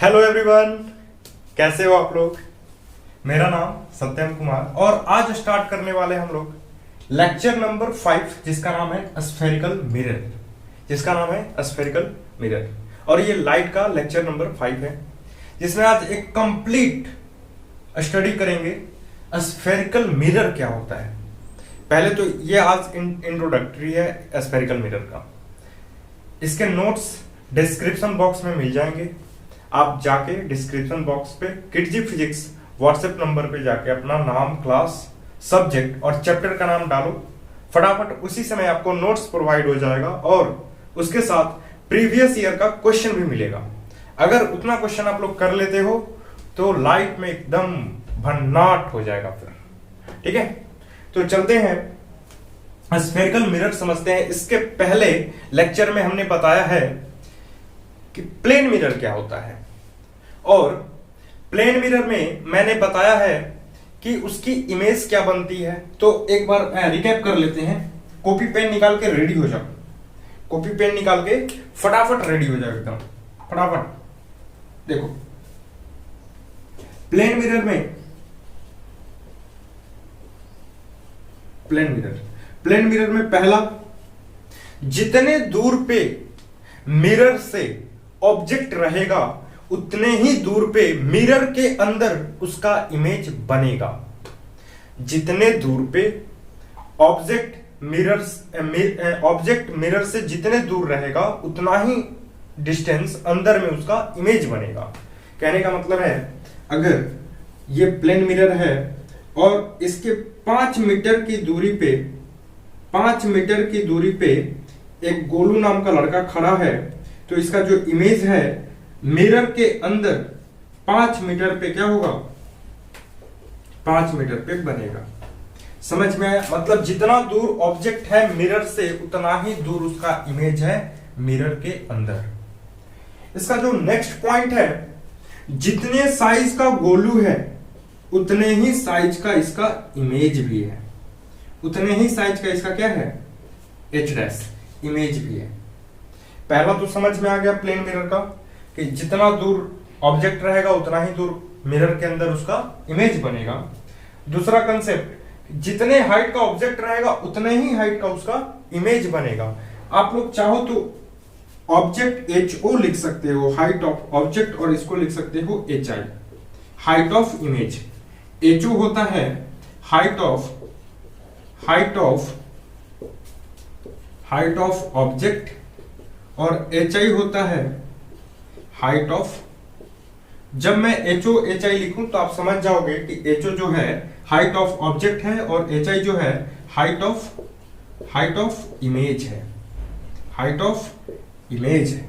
Hello everyone, कैसे हो आप लोग। मेरा नाम सत्यम कुमार और आज स्टार्ट करने वाले हम लोग लेक्चर नंबर 5 जिसका नाम है स्फेरिकल मिरर। और ये लाइट का लेक्चर नंबर 5 है जिसमें आज एक कंप्लीट स्टडी करेंगे स्फेरिकल मिरर क्या होता है। पहले तो ये आज इंट्रोडक्टरी है स्फेरिकल मिरर का। इसके नोट्स डिस्क्रिप्शन बॉक्स में मिल जाएंगे। आप जाके डिस्क्रिप्शन बॉक्स पे किडजी फिजिक्स व्हाट्सएप नंबर पे जाके अपना नाम, क्लास, सब्जेक्ट और चैप्टर का नाम डालो। फटाफट उसी समय आपको नोट्स प्रोवाइड हो जाएगा और उसके साथ प्रीवियस ईयर का क्वेश्चन भी मिलेगा। अगर उतना क्वेश्चन आप लोग कर लेते हो तो लाइफ में एकदम भन्नाट हो जाएगा फिर। ठीक है, तो चलते हैं स्फेरिकल मिरर समझते हैं। इसके पहले लेक्चर में हमने बताया है कि प्लेन मिरर क्या होता है और प्लेन मिरर में मैंने बताया है कि उसकी इमेज क्या बनती है। तो एक बार रिकैप कर लेते हैं। कॉपी पेन निकाल के रेडी हो जाओ। कॉपी पेन निकाल के फटाफट रेडी हो जाओ, एकदम फटाफट। देखो प्लेन मिरर में पहला, जितने दूर पे मिरर से ऑब्जेक्ट रहेगा उतने ही दूर पे मिरर के अंदर उसका इमेज बनेगा। जितने दूर पे ऑब्जेक्ट मिरर से जितने दूर रहेगा उतना ही डिस्टेंस अंदर में उसका इमेज बनेगा। कहने का मतलब है, अगर ये प्लेन मिरर है और इसके 5 मीटर की दूरी पे एक गोलू नाम का लड़का खड़ा है, तो इसका जो इमेज है मिरर के अंदर 5 मीटर पे क्या होगा, 5 मीटर पे बनेगा। समझ में आया? मतलब जितना दूर ऑब्जेक्ट है मिरर से उतना ही दूर उसका इमेज है मिरर के अंदर। इसका जो नेक्स्ट पॉइंट है, जितने साइज का गोलू है उतने ही साइज का इसका इमेज भी है। उतने ही साइज का इसका क्या है, H' इमेज भी है। पहला तो समझ में आ गया प्लेन मिरर का कि जितना दूर ऑब्जेक्ट रहेगा उतना ही दूर मिरर के अंदर उसका इमेज बनेगा। दूसरा कंसेप्ट, जितने हाइट का ऑब्जेक्ट रहेगा उतने ही हाइट का उसका इमेज बनेगा। आप लोग चाहो तो ऑब्जेक्ट HO लिख सकते हो, हाइट ऑफ ऑब्जेक्ट, और इसको लिख सकते हो HI, height of image. HO होता है हाइट ऑफ ऑब्जेक्ट और HI होता है हाइट ऑफ। जब मैं HI लिखूं तो आप समझ जाओगे कि HO जो है हाइट ऑफ ऑब्जेक्ट है और HI जो है हाइट ऑफ इमेज है। हाइट ऑफ इमेज है।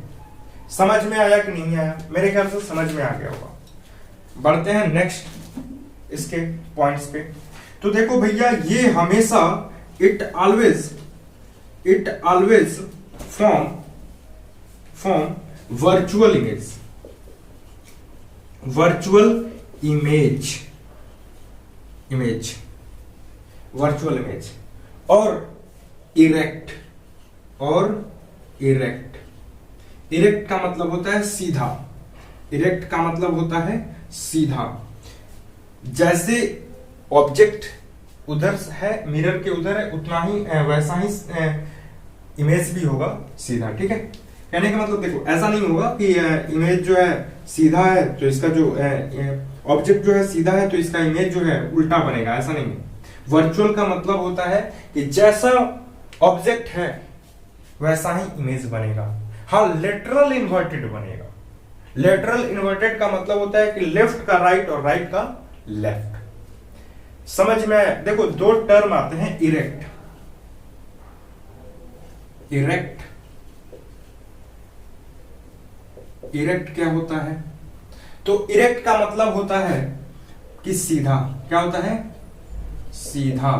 समझ में आया कि नहीं आया? मेरे ख्याल से समझ में आ गया होगा। बढ़ते हैं नेक्स्ट इसके पॉइंट्स पे। तो देखो भैया, ये हमेशा it always form virtual image और इरेक्ट का मतलब होता है सीधा। इरेक्ट का मतलब होता है सीधा। जैसे ऑब्जेक्ट उधर है, मिरर के उधर है, उतना ही वैसा ही इमेज भी होगा सीधा। ठीक है, कहने का मतलब देखो, ऐसा नहीं होगा कि इमेज जो है सीधा है तो इसका जो ऑब्जेक्ट जो है सीधा है तो इसका इमेज जो है उल्टा बनेगा, ऐसा नहीं है। वर्चुअल का मतलब होता है कि जैसा ऑब्जेक्ट है वैसा ही इमेज बनेगा। हाँ, लेटरल इन्वर्टेड बनेगा। लेटरल इन्वर्टेड का मतलब होता है कि लेफ्ट का राइट और राइट का लेफ्ट। समझ में? देखो, 2 टर्म आते हैं, इरेक्ट क्या होता है? तो इरेक्ट का मतलब होता है कि सीधा। क्या होता है? सीधा।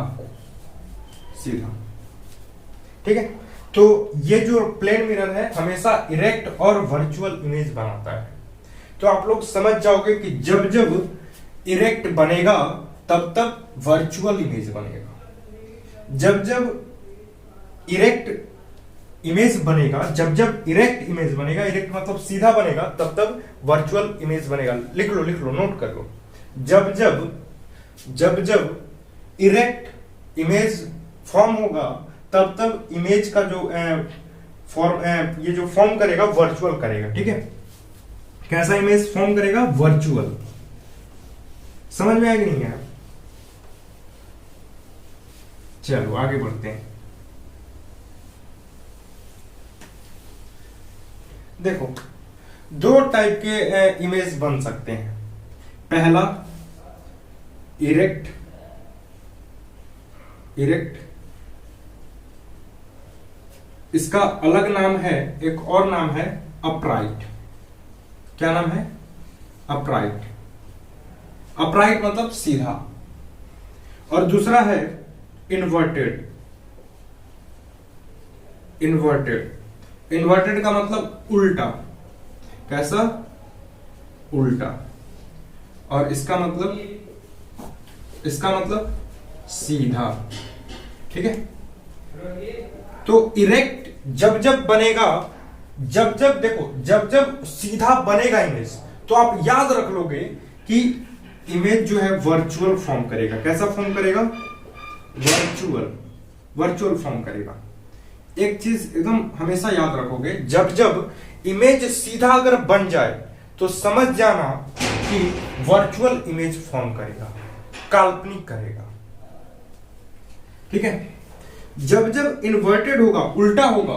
ठीक है, तो ये जो प्लेन मिरर है हमेशा इरेक्ट और वर्चुअल इमेज बनाता है। तो आप लोग समझ जाओगे कि जब जब इरेक्ट बनेगा तब तब वर्चुअल इमेज बनेगा। जब जब इरेक्ट इमेज बनेगा, जब जब इरेक्ट इमेज बनेगा, इरेक्ट मतलब सीधा बनेगा, तब तब वर्चुअल इमेज बनेगा। लिख लो लिख लो, नोट कर लो। जब जब इरेक्ट इमेज फॉर्म होगा, तब तब इमेज का जो फॉर्म ये जो फॉर्म करेगा वर्चुअल करेगा। ठीक है, कैसा इमेज फॉर्म करेगा? वर्चुअल। समझ में आया कि नहीं है? चलो आगे बढ़ते हैं। देखो, दो टाइप के इमेज बन सकते हैं। पहला इरेक्ट, इसका अलग नाम है, एक और नाम है अपराइट। क्या नाम है? अपराइट। अपराइट मतलब सीधा। और दूसरा है इन्वर्टेड। इन्वर्टेड का मतलब उल्टा। कैसा? उल्टा। और इसका मतलब सीधा। ठीक है, तो इरेक्ट जब जब बनेगा, जब जब सीधा बनेगा इमेज, तो आप याद रख लोगे कि इमेज जो है वर्चुअल फॉर्म करेगा। कैसा फॉर्म करेगा? वर्चुअल फॉर्म करेगा। एक चीज एकदम हमेशा याद रखोगे, जब जब इमेज सीधा अगर बन जाए तो समझ जाना कि वर्चुअल इमेज फॉर्म करेगा, काल्पनिक करेगा। ठीक है, जब जब इन्वर्टेड होगा, उल्टा होगा,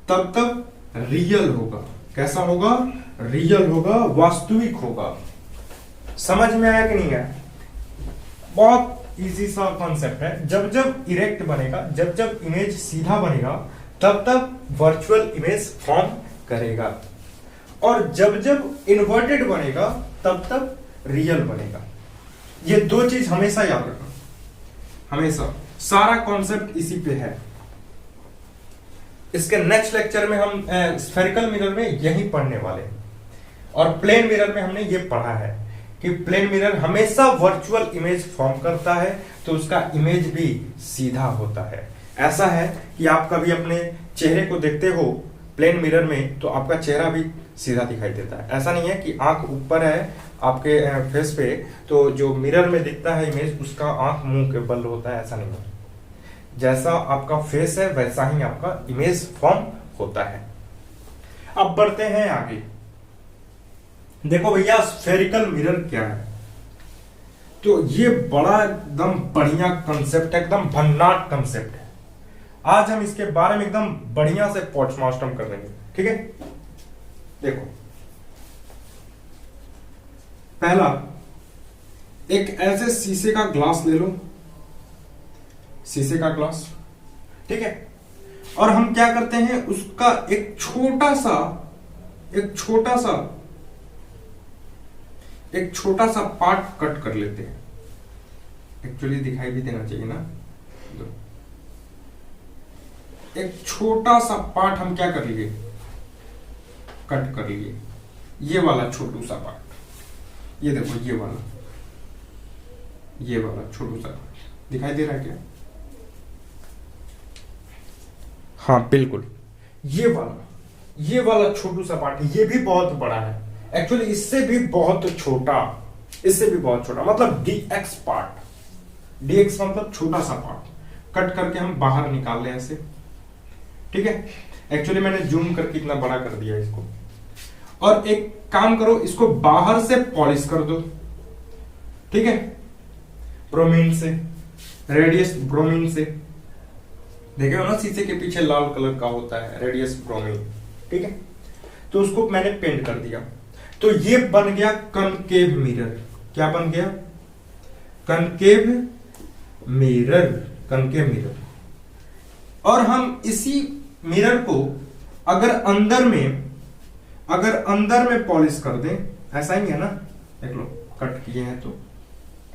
तब तब रियल होगा। कैसा होगा? रियल होगा, वास्तविक होगा। समझ में आया कि नहीं है? बहुत इजी सा कॉन्सेप्ट है। जब जब इरेक्ट बनेगा, जब जब इमेज सीधा बनेगा, तब तब वर्चुअल इमेज फॉर्म करेगा। और जब जब इन्वर्टेड बनेगा, तब तब रियल बनेगा। ये दो चीज हमेशा याद रखना, हमेशा। सारा कॉन्सेप्ट इसी पे है। इसके नेक्स्ट लेक्चर में हम स्फेरिकल मिरर में यही पढ़ने वाले हैं। और प्लेन मिरर में हमने ये पढ़ा है कि प्लेन मिरर हमेशा वर्चुअल इमेज फॉर्म करता है, तो उसका इमेज भी सीधा होता है। ऐसा है कि आप कभी अपने चेहरे को देखते हो प्लेन मिरर में, तो आपका चेहरा भी सीधा दिखाई देता है। ऐसा नहीं है कि आंख ऊपर है आपके फेस पे, तो जो मिरर में दिखता है इमेज, उसका आंख मुंह के बल होता है। ऐसा नहीं है। जैसा आपका फेस है, वैसा ही आपका इमेज फॉर्म होता है। अब बढ़ते हैं आगे। देखो भैया, स्फेरिकल मिरर क्या है? तो ये बड़ा एकदम बढ़िया कंसेप्ट है, एकदम भन्नाट कंसेप्ट है। आज हम इसके बारे में एकदम बढ़िया से पोस्टमार्टम कर लेंगे। ठीक है, देखो, पहला, एक ऐसे शीशे का ग्लास ले लो, शीशे का ग्लास। ठीक है, और हम क्या करते हैं, उसका एक छोटा सा पार्ट कट कर लेते हैं। एक्चुअली दिखाई भी देना चाहिए ना। एक छोटा सा पार्ट हम क्या कर लिए, कट कर लिए। ये वाला छोटू सा पार्ट, ये देखो, ये वाला छोटू सा दिखाई दे रहा है क्या? हाँ बिल्कुल, ये वाला छोटू सा पार्ट, ये भी बहुत बड़ा है। एक्चुअली इससे भी बहुत छोटा, मतलब dx पार्ट। dx मतलब छोटा सा पार्ट कट करके हम बाहर निकाल लें ऐसे। ठीक है, एक्चुअली मैंने जूम करके इतना बड़ा कर दिया इसको। और एक काम करो, इसको बाहर से पॉलिश कर दो। ठीक है, ब्रोमीन से, रेडियस ब्रोमीन से। देखे हो ना, शीशे के पीछे लाल कलर का होता है रेडियस ब्रोमीन। ठीक है, तो उसको मैंने पेंट कर दिया, तो ये बन गया कनकेव मिरर। क्या बन गया? Concave mirror. और हम इसी मिरर को अगर अंदर में पॉलिश कर दें, ऐसा ही है ना, देख लो कट किए हैं तो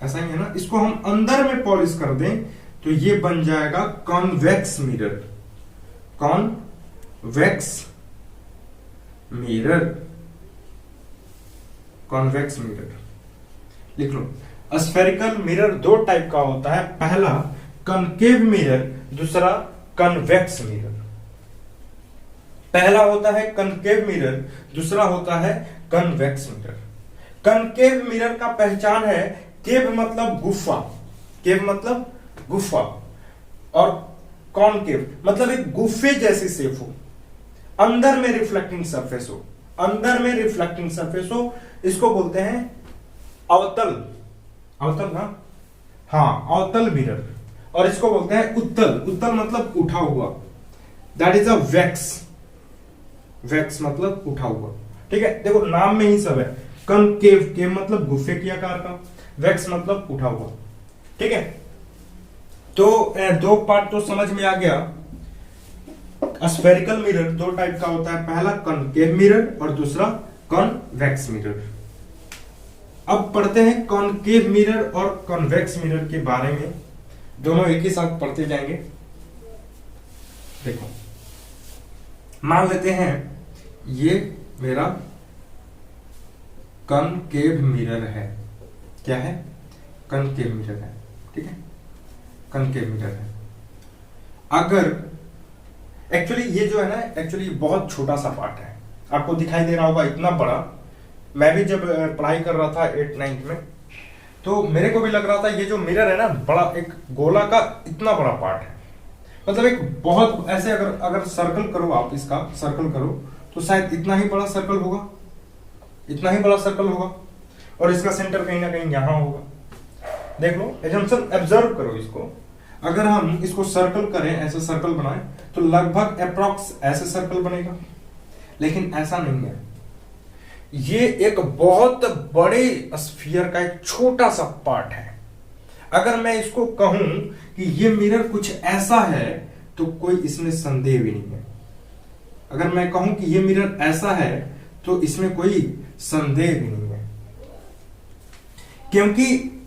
ऐसा ही है ना, इसको हम अंदर में पॉलिश कर दें तो ये बन जाएगा कॉन्वेक्स मिरर। लिख लो, स्फेरिकल मिरर दो टाइप का होता है। पहला कनकेव मिरर, दूसरा कन्वेक्स मिरर। पहला होता है कनकेव मिरर, दूसरा होता है कन्वेक्स मिरर। कनकेव मिरर का पहचान है, केव मतलब गुफा, केव मतलब गुफा, और कॉनकेव मतलब एक गुफे जैसी शेप हो, अंदर में रिफ्लेक्टिंग सरफेस हो, अंदर में रिफ्लेक्टिंग सरफेस हो, इसको बोलते हैं अवतल, अवतल ना, हाँ अवतल मिरर। और इसको बोलते हैं उत्तल, उत्तल मतलब उठा हुआ, that is a wax, wax मतलब उठा हुआ। ठीक है, देखो नाम में ही सब है, कनकेव, केव मतलब गुफे के आकार का, वैक्स मतलब उठा हुआ। ठीक है, तो दो पार्ट तो समझ में आ गया। स्फेरिकल मिरर दो टाइप का होता है, पहला कनकेव मिरर और दूसरा कॉन्वेक्स मिरर। अब पढ़ते हैं कॉनकेव मिरर और कॉन्वेक्स मिरर के बारे में, दोनों एक ही साथ पढ़ते जाएंगे। देखो मान लेते हैं ये मेरा कनकेव मिरर है, क्या है, कनकेव मिरर है। ठीक है, कनकेव मिरर है। अगर एक्चुअली ये जो है ना, एक्चुअली बहुत छोटा सा पार्ट है, आपको दिखाई दे रहा होगा इतना बड़ा। मैं भी जब पढ़ाई कर रहा था 8-9 में, तो मेरे को भी लग रहा था ये जो मिरर है ना, बड़ा एक गोला का इतना बड़ा पार्ट है, मतलब एक बहुत ऐसे, अगर अगर सर्कल करो आप, इसका सर्कल करो तो शायद इतना ही बड़ा सर्कल होगा, इतना ही बड़ा सर्कल होगा, और इसका सेंटर कहीं ना कहीं यहां होगा। देख लो, एजम्पशन ऑब्जर्व करो इसको। अगर हम इसको सर्कल करें, ऐसा सर्कल बनाएं, तो लगभग अप्रॉक्स ऐसे सर्कल बनेगा, लेकिन ऐसा नहीं है। ये एक बहुत बड़े स्फीयर का एक छोटा सा पार्ट है। अगर मैं इसको कहूं कि ये मिरर कुछ ऐसा है, तो कोई इसमें संदेह भी नहीं है। अगर मैं कहूं कि ये मिरर ऐसा है, तो इसमें कोई संदेह भी नहीं है, क्योंकि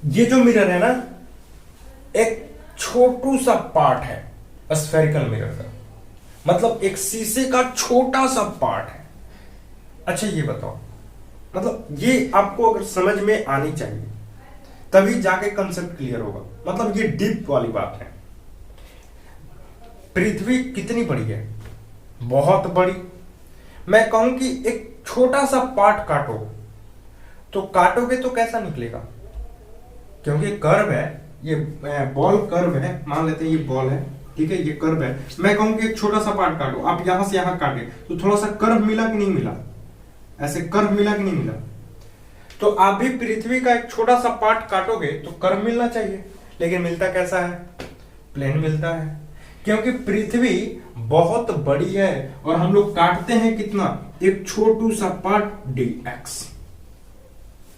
ये जो मिरर है ना, एक छोटू सा पार्ट है स्फेरिकल मिरर का, मतलब एक शीशे का छोटा सा पार्ट है। अच्छा ये बताओ, मतलब ये आपको अगर समझ में आनी चाहिए, तभी जाके कंसेप्ट क्लियर होगा। मतलब ये डीप वाली बात है। पृथ्वी कितनी बड़ी है, बहुत बड़ी। मैं कहूं कि एक छोटा सा पार्ट काटो, तो काटोगे तो कैसा निकलेगा, क्योंकि कर्व है, ये बॉल कर्व है, मान लेते हैं ये बॉल है, ठीक है, ये कर्व है। मैं कहूं कि एक छोटा सा पार्ट काटो, आप यहां से यहां काटे, तो थोड़ा सा कर्व मिला कि नहीं मिला, ऐसे कर्व मिला कि नहीं मिला। तो आप भी पृथ्वी का एक छोटा सा पार्ट काटोगे तो कर्व मिलना चाहिए, लेकिन मिलता कैसा है, प्लेन मिलता है, क्योंकि पृथ्वी बहुत बड़ी है और हम लोग काटते हैं कितना, एक छोटू सा पार्ट dx,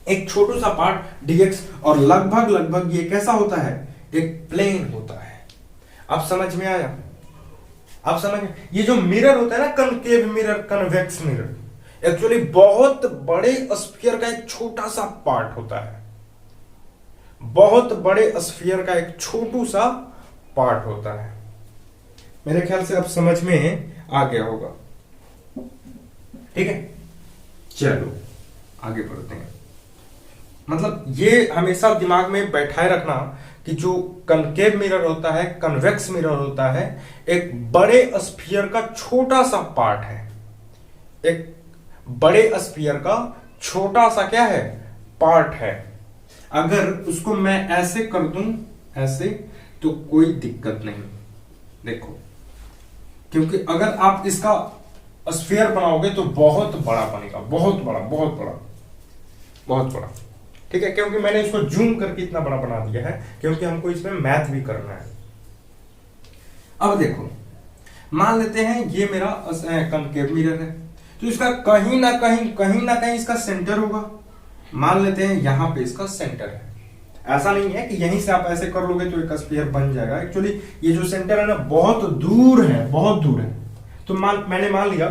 एक छोटू सा पार्ट dx, और लगभग लगभग ये कैसा होता है, एक प्लेन होता है। आप समझ में आया, आप समझ, ये जो मिरर होता है ना, concave mirror, convex mirror, actually बहुत बड़े स्फीयर का एक छोटा सा पार्ट होता है, बहुत बड़े स्फीयर का एक छोटू सा पार्ट होता है। मेरे ख्याल से अब समझ में आ गया होगा। ठीक है, चलो आगे बढ़ते हैं। मतलब ये हमेशा दिमाग में बैठाए रखना कि जो कनकेव मिरर होता है, कन्वेक्स मिरर होता है, एक बड़े स्फीयर का छोटा सा पार्ट है, एक बड़े स्फीयर का छोटा सा क्या है, पार्ट है। अगर उसको मैं ऐसे कर दूं, ऐसे, तो कोई दिक्कत नहीं, देखो, क्योंकि अगर आप इसका स्फीयर बनाओगे तो बहुत बड़ा बनेगा, बहुत बड़ा, बहुत बड़ा, बहुत बड़ा। ठीक है, क्योंकि मैंने इसको जूम करके इतना बड़ा बना दिया है, क्योंकि हमको इसमें मैथ भी करना है। अब देखो, मान लेते हैं ये मेरा कनकेव मिरर है, तो इसका कहीं ना कहीं इसका सेंटर होगा। मान लेते हैं यहां पे इसका सेंटर है। ऐसा नहीं है कि यहीं से आप ऐसे कर लोगे तो एक स्फीयर बन जाएगा। एक्चुअली ये जो सेंटर है ना, बहुत दूर है, बहुत दूर है। तो मैंने मान लिया,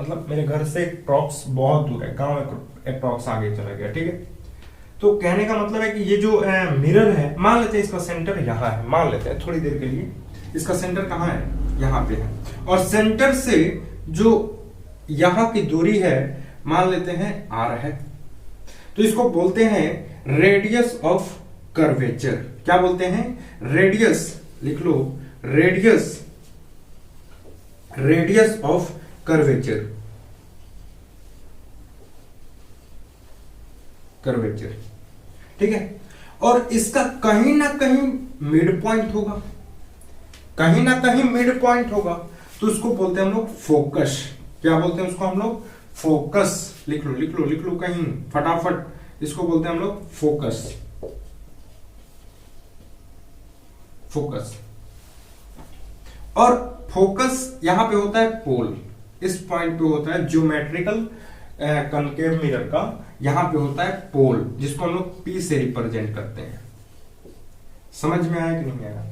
मतलब मेरे घर से अप्रॉक्स बहुत दूर है, गांव अप्रॉक्स आगे चला गया। ठीक है, तो कहने का मतलब है कि ये जो मिरर है, मान लेते हैं इसका सेंटर यहाँ है, मान लेते हैं थोड़ी देर के लिए इसका सेंटर कहाँ है, यहाँ पे है, और सेंटर से जो यहाँ की दूरी है मान लेते हैं r है, तो इसको बोलते हैं रेडियस ऑफ कर्वेचर। क्या बोलते हैं, रेडियस, लिख लो, रेडियस ऑफ कर्वेचर, कर्वेचर, ठीक है। और इसका कहीं ना कहीं मिड पॉइंट होगा, कहीं ना कहीं मिड पॉइंट होगा, तो उसको बोलते हैं हम लोग फोकस। क्या बोलते हैं उसको हम लोग? फोकस। लिख लो लिख लो लिख लो कहीं फटाफट, इसको बोलते हैं हम लोग फोकस, फोकस। और फोकस यहां पे होता है पोल, इस पॉइंट पे होता है ज्योमेट्रिकल कनकेव मिरर का, यहां पे होता है पोल, जिसको हम लोग P से रिप्रेजेंट करते हैं। समझ में आया कि नहीं आया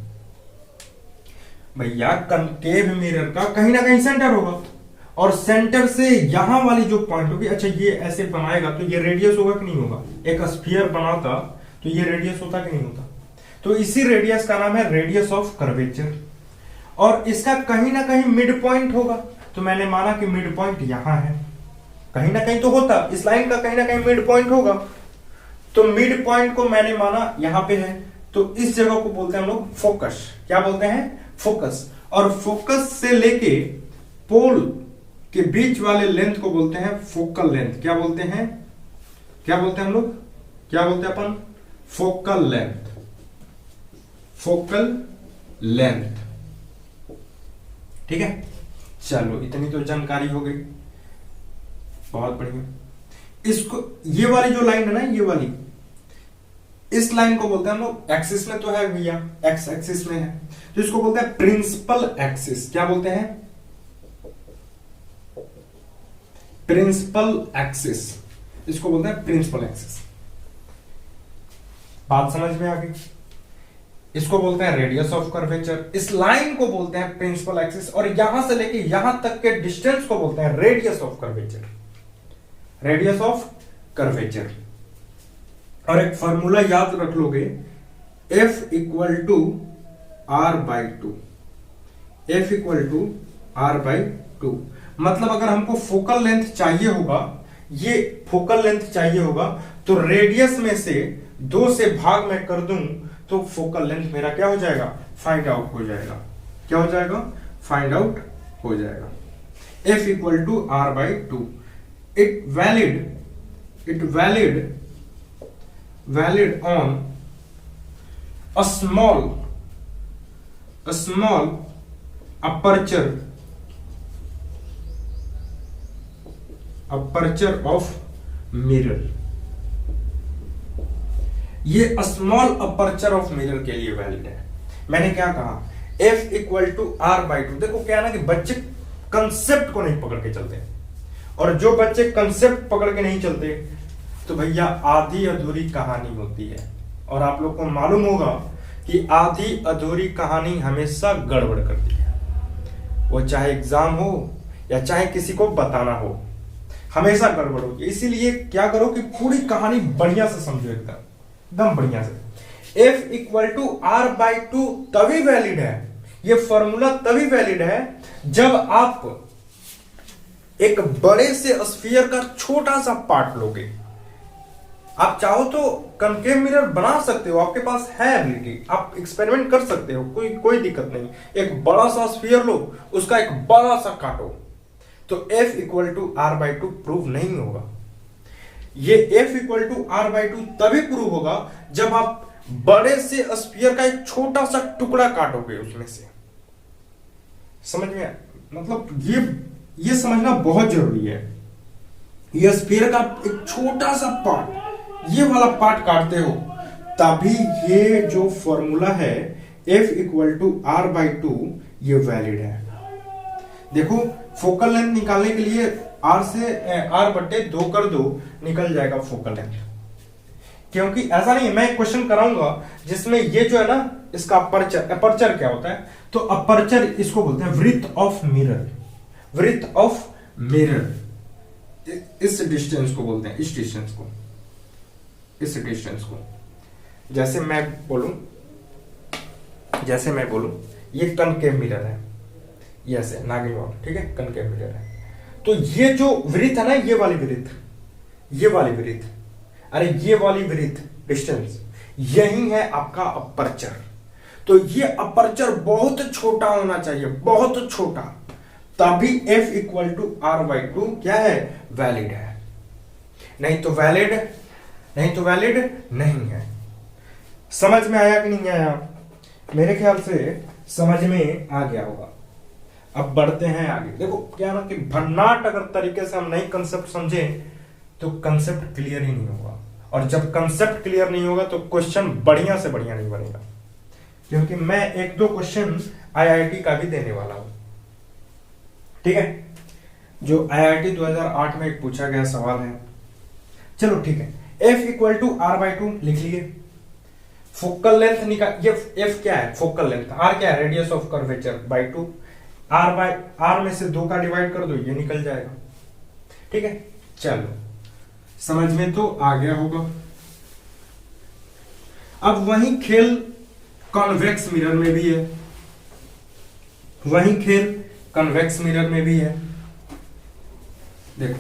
भैया? कनकेव मिरर का कहीं ना कहीं सेंटर होगा, और सेंटर से यहां वाली जो पॉइंट होगी, अच्छा ये ऐसे बनाएगा तो ये रेडियस होगा कि नहीं होगा? एक स्फीयर बनाता तो ये रेडियस होता कि नहीं होता? तो इसी रेडियस का नाम है रेडियस ऑफ कर्वेचर, और इसका कहीं ना कहीं मिड पॉइंट होगा, तो मैंने माना कि मिड पॉइंट यहां है, कहीं ना कहीं तो होता, इस लाइन का कहीं ना कहीं मिड पॉइंट होगा, तो मिड पॉइंट को मैंने माना यहां पे है, तो इस जगह को बोलते हैं हम लोग फोकस। क्या बोलते हैं? फोकस। और फोकस से लेके पोल के बीच वाले लेंथ को बोलते हैं फोकल लेंथ। क्या बोलते हैं? क्या बोलते हैं हम लोग? क्या बोलते हैं अपन? फोकल लेंथ, फोकल लेंथ, ठीक है। चलो इतनी तो जानकारी हो गई, बहुत बढ़िया। इसको, ये वाली जो लाइन है ना, ये वाली, इस लाइन को बोलते हैं हम लोग, एक्सिस में तो है भैया, एक्स एक्सिस में है, तो इसको बोलते हैं प्रिंसिपल एक्सिस। क्या बोलते हैं? प्रिंसिपल एक्सिस, इसको बोलते हैं प्रिंसिपल एक्सिस। बात समझ में आ गई? इसको बोलते हैं रेडियस ऑफ कर्वेचर, इस लाइन को बोलते हैं प्रिंसिपल एक्सिस, और यहां से लेके यहां तक के डिस्टेंस को बोलते हैं radius of curvature, radius of curvature. और एक फॉर्मूला याद रख लोगे, F equal to R by two, F equal to R by two. मतलब अगर हमको फोकल लेंथ चाहिए होगा, ये फोकल लेंथ चाहिए होगा, तो रेडियस में से 2 से भाग में कर दूं तो फोकल लेंथ मेरा क्या हो जाएगा? फाइंड आउट हो जाएगा। क्या हो जाएगा? फाइंड आउट हो जाएगा। F equal to R by two. it valid on a small aperture of mirror। ये स्मॉल अपर्चर ऑफ मिरर के लिए वैलिड है। मैंने क्या कहा? F equal to R by two. देखो क्या है ना कि बच्चे कंसेप्ट को नहीं पकड़ के चलते, और जो बच्चे कंसेप्ट पकड़ के नहीं चलते तो भैया आधी अधूरी कहानी होती है। और आप लोग को मालूम होगा कि आधी अधूरी कहानी हमेशा गड़बड़ करती है, वो चाहे एग्जाम हो या चाहे किसी को बताना हो, हमेशा गड़बड़ होती है। इसीलिए क्या करो कि पूरी कहानी बढ़िया से समझो, एकदम बढ़िया से। F equal to R by two तभी वैलिड है, ये फॉर्मूला तभी वैलिड है जब आप एक बड़े से स्फीयर का छोटा सा पार्ट लोगे। आप चाहो तो कनकेव मिरर बना सकते हो, आपके पास है एबिलिटी, आप एक्सपेरिमेंट कर सकते हो, कोई दिक्कत नहीं। एक बड़ा सा स्फीयर लो, उसका एक बड़ा सा काटो, तो F equal to R by two prove नहीं होगा। ये F equal to R by two तभी प्रूव होगा जब आप बड़े से स्फीयर का एक छोटा सा टुकड़ा काटोगे उसमें से। समझ में? मतलब ये समझना बहुत जरूरी है। ये स्फीयर का एक छोटा सा पार्ट, ये वाला पार्ट काटते हो, तभी ये जो फॉर्मूला है F equal to R by two ये वैलिड है। देखो फोकल लेंथ निकालने के लिए R से R बट्टे 2 कर दो, निकल जाएगा फोकल लेंथ। क्योंकि ऐसा नहीं है, मैं एक क्वेश्चन कराऊंगा जिसमें ये जो है ना, इसका अपर्चर क्या होता है, तो अपर्चर इसको बोलते हैं width of mirror, width of mirror. इस डिस्टेंस को बोलते हैं, इस डिस्टेंस को, इस डिस्टेंस को। जैसे मैं बोलूं ये कनकेव मिरर है, ये ऐसे नागिन वाला, ठीक है, कनकेव मिरर है। तो ये जो विड्थ है ना, ये वाली विड्थ, अरे ये वाली विड्थ डिस्टेंस, यही है आपका अपर्चर। तो ये अपर्चर बहुत छोटा होना चाहिए, बहुत छोटा, तभी f इक्वल टू r/2 क्या है, वैलिड है। नहीं तो वैलिड नहीं है। समझ में आया कि नहीं आया? मेरे ख्याल से समझ में आ गया होगा। अब बढ़ते हैं आगे। देखो क्या ना कि भन्नाट अगर तरीके से हम नई कंसेप्ट समझे तो कंसेप्ट क्लियर ही नहीं होगा, और जब कंसेप्ट क्लियर नहीं होगा तो क्वेश्चन बढ़िया से बढ़िया नहीं बनेगा। क्योंकि मैं 1-2 क्वेश्चन आईआईटी का भी देने वाला हूं, ठीक है, जो आईआईटी 2008 में एक पूछा गया सवाल है। चलो ठीक है, f इक्वल टू r/2 लिख लिए। फोकल लेंथ निकाल, ये f क्या है, फोकल लेंथ, r क्या है, radius of curvature by 2, r में से 2 का डिवाइड कर दो, ये निकल जाएगा। ठीक है, चलो समझ में तो आ गया होगा। अब वही खेल कॉन्वेक्स मिरर में भी है, वही खेल कन्वेक्स मिरर में भी है। देखो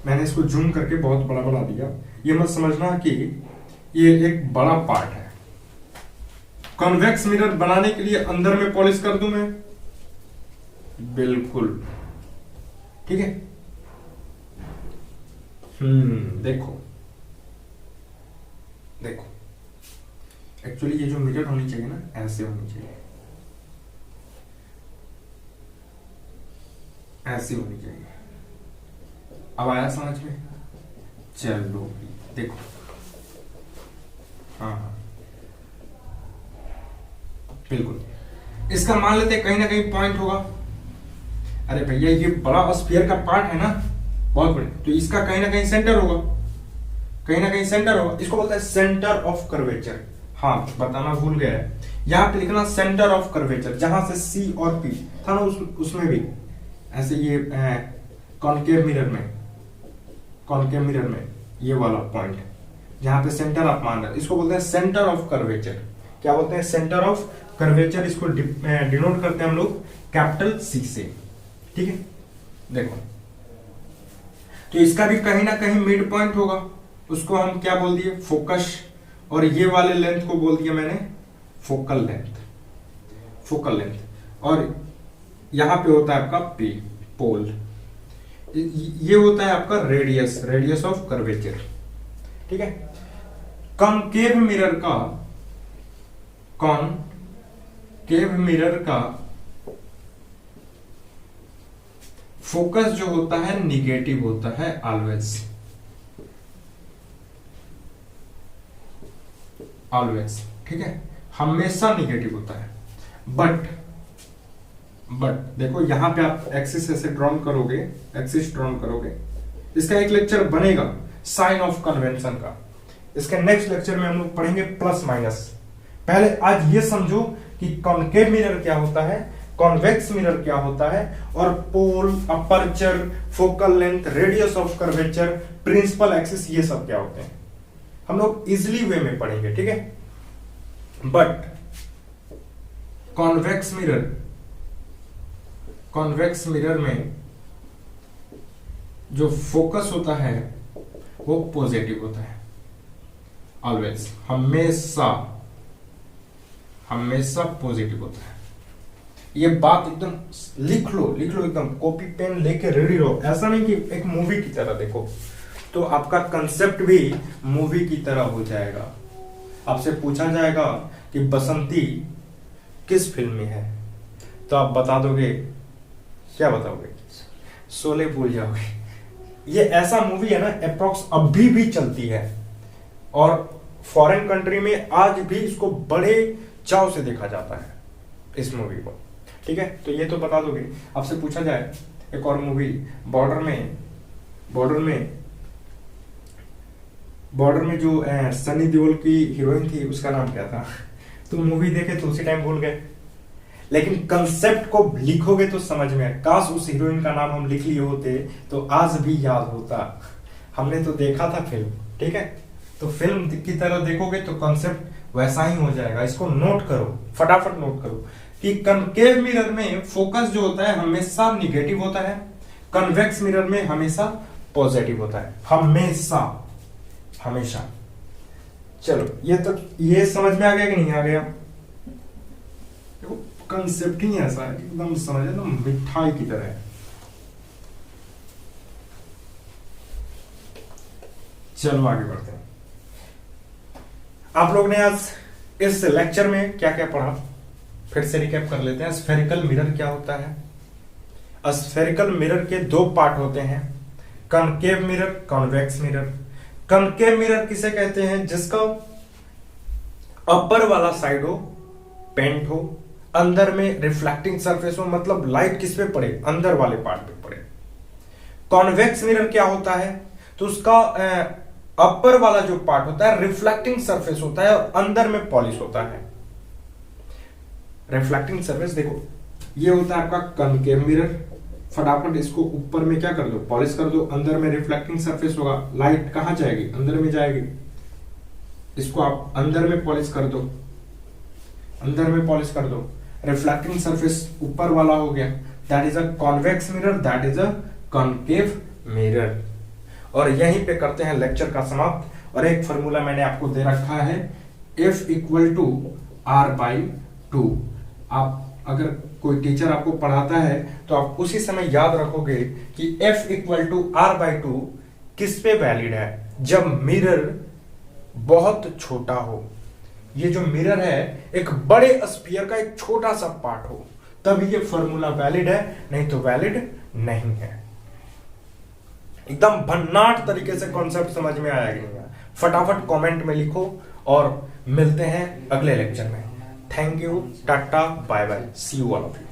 मैंने इसको जूम करके बहुत बड़ा बना दिया, ये मत समझना कि ये एक बड़ा पार्ट है। कॉन्वेक्स मिरर बनाने के लिए अंदर में पॉलिश कर दूं मैं, बिल्कुल ठीक है। देखो देखो एक्चुअली ये जो मिरर होनी चाहिए ना, ऐसे होनी चाहिए, ऐसी होनी चाहिए। अब आया समझ में? चलो देखो, हाँ बिल्कुल। इसका मान लेते कहीं ना कहीं पॉइंट होगा। अरे भैया ये बड़ा स्फीयर का पार्ट है ना, बहुत बड़े, तो इसका कहीं ना कहीं सेंटर होगा, कहीं ना कहीं सेंटर होगा। इसको बोलते हैं सेंटर ऑफ कर्वेचर। हाँ बताना भूल गया है, यहां पे लिखना सेंटर ऑफ कर्वेचर, जहां से C और P था ना, उसमें भी ऐसे ये कॉनकेव मिरर में ये वाला पॉइंट जहां पे सेंटर ऑफ मान है, इसको बोलते हैं सेंटर ऑफ कर्वेचर। क्या बोलते हैं, सेंटर ऑफ कर्वेचर। इसको डिनोट करते हैं हम लोग कैपिटल C से, ठीक है। देखो तो इसका भी कहीं ना कहीं मिड पॉइंट होगा, उसको हम क्या बोल दिए, फोकस, और ये वाले लेंथ को बोल दिया मैंने फोकल लेंथ। और यहां पे होता है आपका P, पोल। ये होता है आपका रेडियस ऑफ कर्वेचर, ठीक है। कॉनकेव मिरर का फोकस जो होता है निगेटिव होता है ऑलवेज, ठीक है, हमेशा निगेटिव होता है। बट देखो यहां पे आप एक्सिस ऐसे ड्रॉन करोगे, इसका एक लेक्चर बनेगा साइन ऑफ कन्वेंशन का। इसके नेक्स्ट लेक्चर में हम लोग पढ़ेंगे प्लस माइनस। पहले आज ये समझो कि कॉनकेव मिरर क्या होता है, कॉन्वेक्स मिरर क्या होता है, और pole, aperture, focal length, radius of curvature, principal axis, ये सब क्या होते हैं हम लोग इजिली वे में पढ़ेंगे, ठीक है। बट कॉन्वेक्स मिरर में जो फोकस होता है वो पॉजिटिव होता है, ऑलवेज, हमेशा पॉजिटिव होता है। ये बात एकदम लिख लो एकदम, कॉपी पेन लेके रेडी रहो। ऐसा नहीं कि एक मूवी की तरह देखो, तो आपका कंसेप्ट भी मूवी की तरह हो जाएगा। आपसे पूछा जाएगा कि बसंती किस फिल्म में है, तो आप बता दोगे, क्या बताओगे, शोले भूल जाओगे। ये ऐसा मूवी है ना, अप्रोक्स अभी भी चलती है, और फॉरेन कंट्री में आज भी इसको बड़े चाव से देखा जाता है इस मूवी को, ठीक है। तो ये तो बता दोगे। आपसे पूछा जाए एक और मूवी, बॉर्डर में जो सनी देओल की हीरोइन थी, उसका नाम क्या था? तो मूवी देखे तो उसी टाइम भूल गए, लेकिन कंसेप्ट को लिखोगे तो समझ में आए। काश उस हीरोइन का नाम हम लिख लिए होते तो आज भी याद होता। हमने तो देखा था फिल्म, ठीक है। तो फिल्म की तरह देखोगे तो कंसेप्ट वैसा ही हो जाएगा। इसको नोट करो, फटाफट नोट करो कि कॉनकेव मिरर में फोकस जो होता है हमेशा निगेटिव होता है, कन्वेक्स मिरर में हमेशा पॉजिटिव होता है, हमेशा। चलो ये समझ में आ गया कि नहीं आ गया? देखो कंसेप्ट ही ऐसा है, एकदम समझ लो मिठाई की तरह है। चलो आगे बढ़ते हैं। आप लोग ने आज इस लेक्चर में क्या क्या पढ़ा, फिर से रिकैप कर लेते हैं। स्फेरिकल मिरर क्या होता है? स्फेरिकल मिरर के दो पार्ट होते हैं, concave mirror, convex mirror. Concave mirror किसे कहते हैं? जिसका अपर वाला साइड हो पेंट हो, अंदर में रिफ्लेक्टिंग सरफेस हो, मतलब लाइट किस पे पड़े? अंदर वाले पार्ट पे पड़े। कॉन्वेक्स मिरर क्या होता है? तो उसका अपर वाला जो पार्ट होता है रिफ्लेक्टिंग सरफेस होता है और अंदर में पॉलिश होता है। रिफ्लेक्टिंग सरफेस देखो, ये होता है आपका कनकेव मिरर। फटाफट इसको ऊपर में क्या कर दो? पॉलिश कर दो। अंदर में रिफ्लेक्टिंग सरफेस होगा, लाइट कहां जाएगी? अंदर में जाएगी। इसको आप अंदर में पॉलिश कर दो, अंदर में पॉलिश कर दो। रिफ्लेक्टिंग सरफेस ऊपर वाला हो गया, that is a convex mirror, that is a concave mirror. और यहीं पे करते हैं लेक्चर का समाप्त। और एक फॉर्मूला मैंने आपको दे रखा है, F इक्वल टू R/2। आप अगर कोई टीचर आपको पढ़ाता है तो आप उसी समय याद रखोगे कि F इक्वल टू R/2 किस पे वैलिड है? जब मिरर बहुत छोटा हो। ये जो मिरर है एक बड़े स्फीयर का एक छोटा सा पार्ट हो, तभी ये फॉर्मूला वैलिड है, नहीं तो वैलिड नहीं है। एकदम भन्नाट तरीके से कॉन्सेप्ट समझ में आया कि नहीं आया? फटाफट कमेंट में लिखो और मिलते हैं अगले लेक्चर में। Thank you, tata, bye bye, see you all of you.